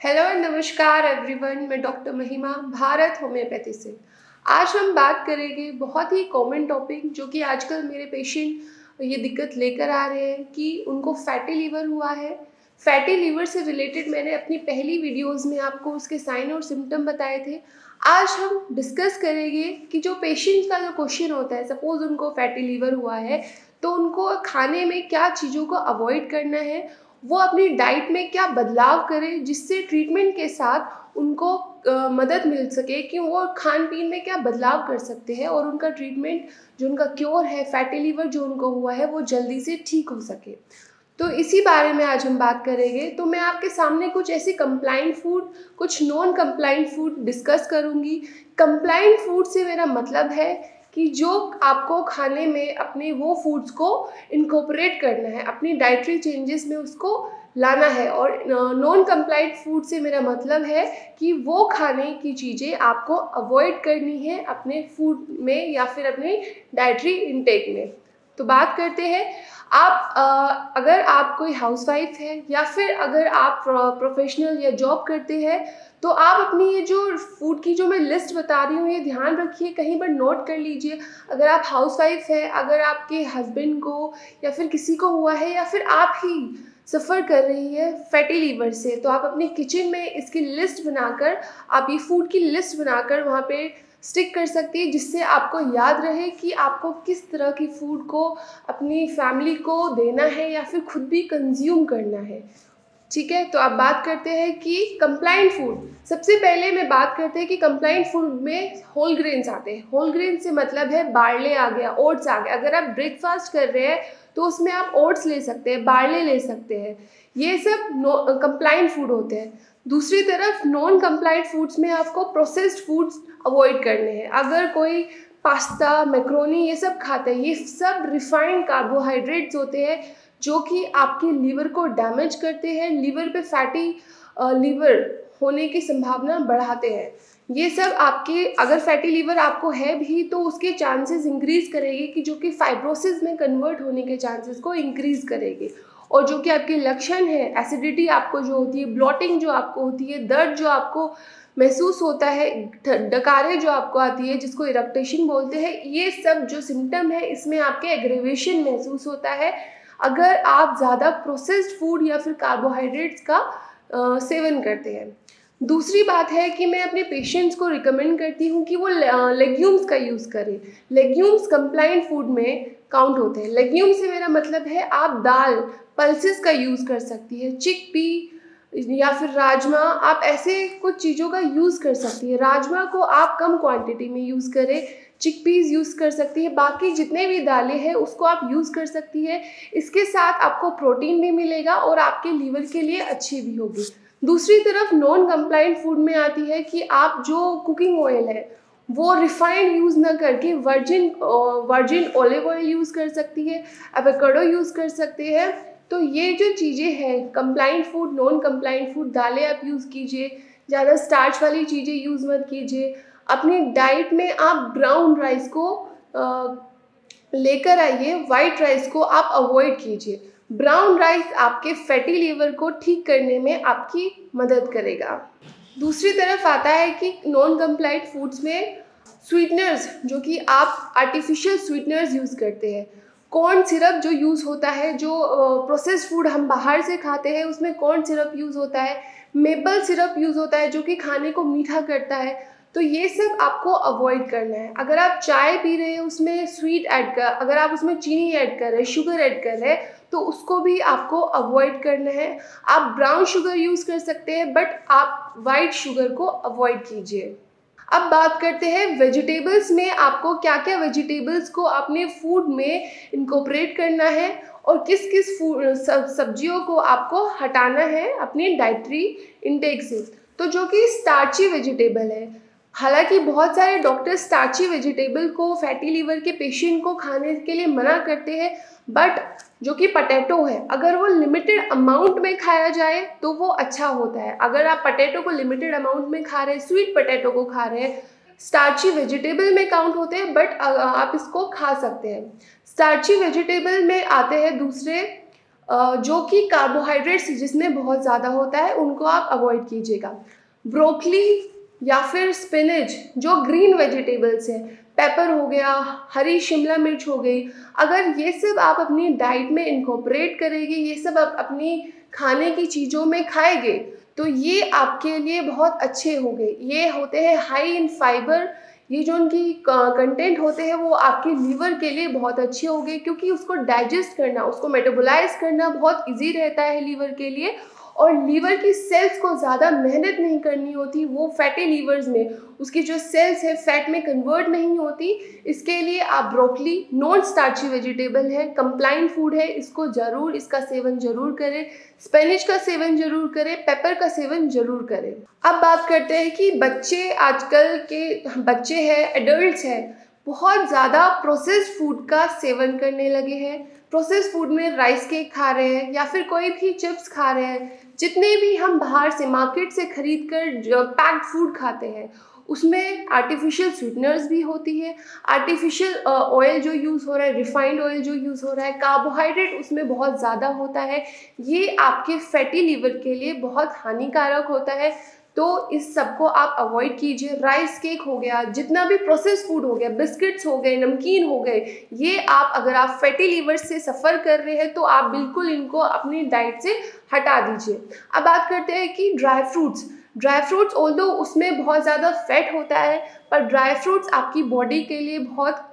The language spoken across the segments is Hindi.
हेलो एंड नमस्कार एवरीवन, मैं डॉक्टर महिमा भारत होम्योपैथी से। आज हम बात करेंगे बहुत ही कॉमन टॉपिक जो कि आजकल मेरे पेशेंट ये दिक्कत लेकर आ रहे हैं कि उनको फैटी लीवर हुआ है। फैटी लीवर से रिलेटेड मैंने अपनी पहली वीडियोस में आपको उसके साइन और सिम्टम बताए थे। आज हम डिस्कस करेंगे कि जो पेशेंट का जो क्वेश्चन होता है, सपोज उनको फैटी लीवर हुआ है तो उनको खाने में क्या चीज़ों को अवॉइड करना है, वो अपनी डाइट में क्या बदलाव करें जिससे ट्रीटमेंट के साथ उनको मदद मिल सके कि वो खान पीन में क्या बदलाव कर सकते हैं और उनका ट्रीटमेंट जो उनका क्योर है फैटी लीवर जो उनको हुआ है वो जल्दी से ठीक हो सके। तो इसी बारे में आज हम बात करेंगे। तो मैं आपके सामने कुछ ऐसे कंप्लाइंट फूड, कुछ नॉन कंप्लाइंट फूड डिस्कस करूंगी। कंप्लाइंट फूड से मेरा मतलब है कि जो आपको खाने में अपने वो फूड्स को इनकॉर्पोरेट करना है, अपनी डाइटरी चेंजेस में उसको लाना है। और नॉन कंप्लाइंट फूड से मेरा मतलब है कि वो खाने की चीज़ें आपको अवॉइड करनी है अपने फूड में या फिर अपने डाइटरी इंटेक में। तो बात करते हैं। अगर आप कोई हाउसवाइफ है या फिर अगर आप प्रोफेशनल या जॉब करते हैं तो आप अपनी ये जो फूड की जो मैं लिस्ट बता रही हूँ ये ध्यान रखिए, कहीं पर नोट कर लीजिए। अगर आप हाउसवाइफ है, अगर आपके हस्बैंड को या फिर किसी को हुआ है या फिर आप ही सफ़र कर रही है फैटी लीवर से, तो आप अपने किचन में इसकी लिस्ट बनाकर, आप ये फूड की लिस्ट बनाकर वहाँ पे स्टिक कर सकती है, जिससे आपको याद रहे कि आपको किस तरह की फूड को अपनी फैमिली को देना है या फिर खुद भी कंज्यूम करना है। ठीक है, तो अब बात करते हैं कि कंप्लाइंट फूड। सबसे पहले मैं बात करते हैं कि कंप्लाइंट फूड में होल ग्रेन्स आते हैं। होल ग्रेन से मतलब है बार्ले आ गया, ओट्स आ गया। अगर आप ब्रेकफास्ट कर रहे हैं तो उसमें आप ओट्स ले सकते हैं, बार्ले ले सकते हैं। ये सब कंप्लाइंट फूड होते हैं। दूसरी तरफ नॉन कंप्लाइंट फूड्स में आपको प्रोसेस्ड फूड्स अवॉइड करने हैं। अगर कोई पास्ता, मैक्रोनी ये सब खाते हैं, ये सब रिफाइंड कार्बोहाइड्रेट्स होते हैं जो कि आपके लीवर को डैमेज करते हैं, लीवर पे फैटी लीवर होने की संभावना बढ़ाते हैं। ये सब आपके, अगर फैटी लीवर आपको है भी तो उसके चांसेस इंक्रीज करेगी कि जो कि फाइब्रोसिस में कन्वर्ट होने के चांसेस को इंक्रीज करेगी। और जो कि आपके लक्षण है, एसिडिटी आपको जो होती है, ब्लॉटिंग जो आपको होती है, दर्द जो आपको महसूस होता है, डकारें जो आपको आती है जिसको इरेक्टेशन बोलते हैं, ये सब जो सिम्टम है इसमें आपके एग्रेवेशन महसूस होता है अगर आप ज़्यादा प्रोसेस्ड फूड या फिर कार्बोहाइड्रेट्स का सेवन करते हैं। दूसरी बात है कि मैं अपने पेशेंट्स को रिकमेंड करती हूँ कि वो लेग्यूम्स का यूज़ करें। लेग्यूम्स कंप्लाइंट फूड में काउंट होते हैं। लेग्यूम से मेरा मतलब है आप दाल, पल्सेस का यूज़ कर सकती है, चिकपी या फिर राजमा, आप ऐसे कुछ चीज़ों का यूज़ कर सकती है। राजमा को आप कम क्वांटिटी में यूज़ करें, चिकपीस यूज़ कर सकती है, बाकी जितने भी दालें हैं उसको आप यूज़ कर सकती है। इसके साथ आपको प्रोटीन भी मिलेगा और आपके लीवर के लिए अच्छी भी होगी। दूसरी तरफ नॉन कंप्लाइंट फूड में आती है कि आप जो कुकिंग ऑयल है वो रिफाइंड यूज़ ना करके वर्जिन ऑलिव ऑयल यूज़ कर सकती है, एवोकाडो यूज़ कर सकते हैं। तो ये जो चीज़ें हैं compliant food, non compliant food, दालें आप यूज़ कीजिए, ज़्यादा स्टार्च वाली चीज़ें यूज़ मत कीजिए। अपनी डाइट में आप ब्राउन राइस को लेकर आइए, वाइट राइस को आप अवॉइड कीजिए। ब्राउन राइस आपके फैटी लीवर को ठीक करने में आपकी मदद करेगा। दूसरी तरफ आता है कि नॉन कंप्लाइंट फूड्स में स्वीटनर्स, जो कि आप आर्टिफिशियल स्वीटनर्स यूज़ करते हैं। कॉर्न सिरप जो यूज़ होता है, जो प्रोसेस्ड फूड हम बाहर से खाते हैं उसमें कॉर्न सिरप यूज़ होता है, मेपल सिरप यूज़ होता है जो कि खाने को मीठा करता है। तो ये सब आपको अवॉइड करना है। अगर आप चाय पी रहे हैं उसमें स्वीट ऐड कर, अगर आप उसमें चीनी ऐड कर रहे हैं, शुगर ऐड कर रहे हैं, तो उसको भी आपको अवॉइड करना है। आप ब्राउन शुगर यूज़ कर सकते हैं बट आप वाइट शुगर को अवॉइड कीजिए। अब बात करते हैं वेजिटेबल्स में आपको क्या क्या वेजिटेबल्स को अपने फूड में इनकॉर्पोरेट करना है और किस किस सब्जियों को आपको हटाना है अपनी डाइटरी इंटेक से। तो जो कि स्टार्ची वेजिटेबल है, हालांकि बहुत सारे डॉक्टर स्टार्ची वेजिटेबल को फैटी लीवर के पेशेंट को खाने के लिए मना करते हैं, बट जो कि पटेटो है, अगर वो लिमिटेड अमाउंट में खाया जाए तो वो अच्छा होता है। अगर आप पटेटो को लिमिटेड अमाउंट में खा रहे हैं, स्वीट पटेटो को खा रहे हैं, स्टार्ची वेजिटेबल में काउंट होते हैं बट आप इसको खा सकते हैं। स्टार्ची वेजिटेबल में आते हैं दूसरे जो कि कार्बोहाइड्रेट्स जिसमें बहुत ज़्यादा होता है उनको आप अवॉइड कीजिएगा। ब्रोकली या फिर स्पिनच जो ग्रीन वेजिटेबल्स हैं, पेपर हो गया, हरी शिमला मिर्च हो गई, अगर ये सब आप अपनी डाइट में इनकॉर्पोरेट करेंगे, ये सब आप अपनी खाने की चीज़ों में खाएँगे, तो ये आपके लिए बहुत अच्छे होंगे। ये होते हैं हाई इन फाइबर, ये जो उनकी कंटेंट होते हैं वो आपके लीवर के लिए बहुत अच्छे होंगे, क्योंकि उसको डाइजेस्ट करना, उसको मेटाबोलाइज करना बहुत इजी रहता है लीवर के लिए। और लीवर की सेल्स को ज़्यादा मेहनत नहीं करनी होती, वो फैटी लीवर्स में उसकी जो सेल्स है फैट में कन्वर्ट नहीं होती। इसके लिए आप ब्रोकली नॉन स्टार्ची वेजिटेबल है, कंप्लाइंट फूड है, इसको ज़रूर, इसका सेवन ज़रूर करें। स्पेनिश का सेवन ज़रूर करें, पेपर का सेवन ज़रूर करें। अब बात करते हैं कि बच्चे, आजकल के बच्चे हैं, एडल्ट्स हैं, बहुत ज़्यादा प्रोसेस्ड फूड का सेवन करने लगे हैं। प्रोसेस्ड फूड में राइस केक खा रहे हैं या फिर कोई भी चिप्स खा रहे हैं। जितने भी हम बाहर से मार्केट से खरीद कर जो पैक्ड फूड खाते हैं उसमें आर्टिफिशियल स्वीटनर्स भी होती है, आर्टिफिशियल ऑयल जो यूज़ हो रहा है, रिफाइंड ऑयल जो यूज़ हो रहा है, कार्बोहाइड्रेट उसमें बहुत ज़्यादा होता है। ये आपके फैटी लीवर के लिए बहुत हानिकारक होता है, तो इस सब को आप अवॉइड कीजिए। राइस केक हो गया, जितना भी प्रोसेस्ड फूड हो गया, बिस्किट्स हो गए, नमकीन हो गए, ये आप, अगर आप फैटी लीवर से सफ़र कर रहे हैं तो आप बिल्कुल इनको अपनी डाइट से हटा दीजिए। अब बात करते हैं कि ड्राई फ्रूट्स ऑल्दो उसमें बहुत ज़्यादा फैट होता है, पर ड्राई फ्रूट्स आपकी बॉडी के लिए बहुत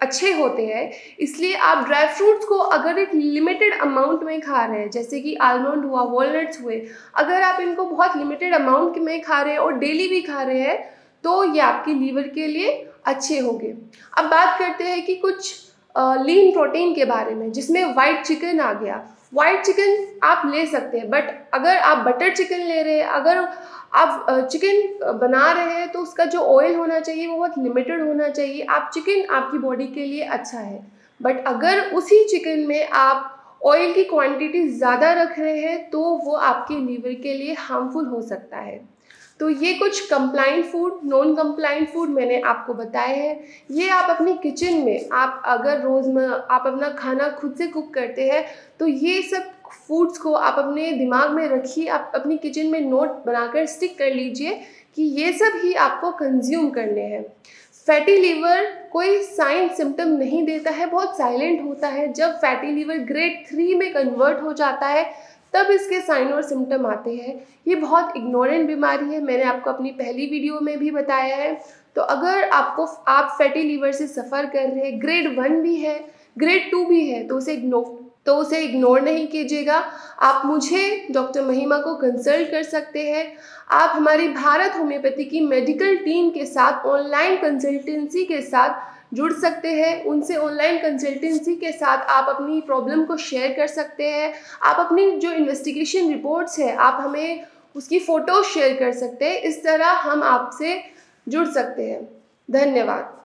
अच्छे होते हैं। इसलिए आप ड्राई फ्रूट्स को अगर एक लिमिटेड अमाउंट में खा रहे हैं, जैसे कि आलमंड हुआ, वॉलनट्स हुए, अगर आप इनको बहुत लिमिटेड अमाउंट में खा रहे हैं और डेली भी खा रहे हैं तो ये आपके लीवर के लिए अच्छे होंगे। अब बात करते हैं कि कुछ लीन प्रोटीन के बारे में, जिसमें वाइट चिकन आ गया। वाइट चिकन आप ले सकते हैं, बट अगर आप बटर चिकन ले रहे हैं, अगर आप चिकन बना रहे हैं तो उसका जो ऑयल होना चाहिए वो बहुत लिमिटेड होना चाहिए। आप चिकन आपकी बॉडी के लिए अच्छा है, बट अगर उसी चिकन में आप ऑयल की क्वांटिटी ज़्यादा रख रहे हैं तो वो आपके लीवर के लिए हार्मफुल हो सकता है। तो ये कुछ compliant food, non compliant food मैंने आपको बताए हैं। ये आप अपनी किचन में, आप अगर रोज़मर्रा आप अपना खाना खुद से कुक करते हैं तो ये सब फूड्स को आप अपने दिमाग में रखिए, आप अपनी किचन में नोट बनाकर स्टिक कर लीजिए कि ये सब ही आपको कंज्यूम करने हैं। फैटी लीवर कोई साइन सिम्टम नहीं देता है, बहुत साइलेंट होता है। जब फैटी लीवर ग्रेड 3 में कन्वर्ट हो जाता है तब इसके साइन और सिम्टम आते हैं। ये बहुत इग्नोरेंट बीमारी है, मैंने आपको अपनी पहली वीडियो में भी बताया है। तो अगर आप फैटी लीवर से सफ़र कर रहे हैं, ग्रेड 1 भी है, ग्रेड 2 भी है, तो उसे इग्नोर नहीं कीजिएगा। आप मुझे, डॉक्टर महिमा को कंसल्ट कर सकते हैं। आप हमारी भारत होम्योपैथी की मेडिकल टीम के साथ ऑनलाइन कंसल्टेंसी के साथ जुड़ सकते हैं। उनसे ऑनलाइन कंसल्टेंसी के साथ आप अपनी प्रॉब्लम को शेयर कर सकते हैं। आप अपनी जो इन्वेस्टिगेशन रिपोर्ट्स है आप हमें उसकी फ़ोटो शेयर कर सकते हैं। इस तरह हम आपसे जुड़ सकते हैं। धन्यवाद।